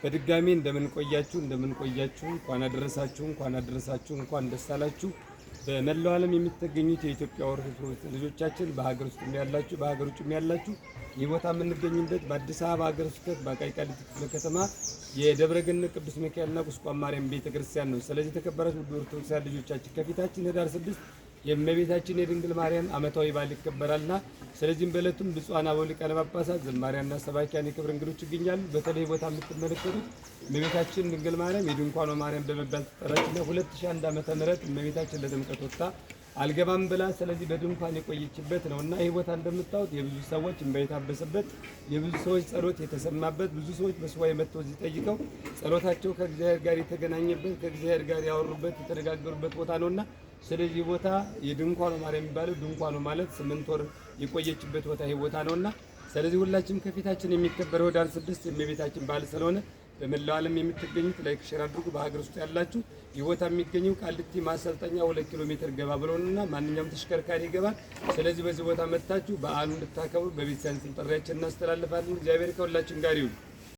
በድጋሚ እንደምን ቆያችሁ እንኳን አደረሳችሁ እንኳን ደስ አላችሁ። በመላው ዓለም የምትገኙት የኢትዮጵያ ኦርቶዶክስ ልጆቻችን በሀገር ውስጥ ያላችሁ በሀገር ውጭ ያላችሁ ይህ ቦታ የምንገኝበት በአዲስ አበባ ሀገረ ስብከት በአቃቂ ቃሊቲ ክፍለ ከተማ የደብረ ገነት ቅዱስ ሚካኤልና ቁስቋም ማርያም ቤተክርስቲያን ነው። ስለዚህ የተከበራችሁ ኦርቶዶክስ ልጆቻችን ከፊታችን ህዳር 6 የእመቤታችን የድንግል ማርያም ዓመታዊ በዓል ይከበራልና ስለዚህም በእለቱም ብፁዓን አበው ሊቃነ ጳጳሳት ዘማሪያንና ሰባኪያን የክብር እንግዶች ይገኛሉ። በተለይ ቦታ የምትመለከቱት እመቤታችን ድንግል ማርያም የድንኳኗ ማርያም በመባል ተጠራችና 2001 ዓመተ ምህረት እመቤታችን ለጥምቀት ወጥታ አልገባም ብላ ስለዚህ በድንኳን የቆየችበት ነውና ይህ ቦታ እንደምታዩት የብዙ ሰዎች እንባ የታበሰበት የብዙ ሰዎች ጸሎት የተሰማበት ብዙ ሰዎች በሱባኤ መጥተው እዚህ ጠይቀው ጸሎታቸው ከእግዚአብሔር ጋር የተገናኘበት ከእግዚአብሔር ጋር ያወሩበት የተነጋገሩበት ቦታ ነውና ስለዚህ ቦታ የድንኳኗ ማርያም የሚባለው ድንኳኗ ማለት 8 ወር የቆየችበት ቦታ ይሄ ቦታ ነውና ስለዚህ ሁላችንም ከፊታችን የሚከበረው ህዳር 6 የእመቤታችን በዓል ስለሆነ በመላው ዓለም የምትገኙት ላይክ ሼር አድርጉ። በሀገር ውስጥ ያላችሁ ይህ ቦታ የሚገኘው ቃሊቲ ማሰልጠኛ 2 ኪሎ ሜትር ገባ ብሎና ማንኛውም ተሽከርካሪ ይገባል። ስለዚህ በዚህ ቦታ መጥታችሁ በዓሉን እንድታከብሩ በቤተክርስቲያን ጥሪያችንን እናስተላልፋለን። እግዚአብሔር ከሁላችን ጋር ይሁን።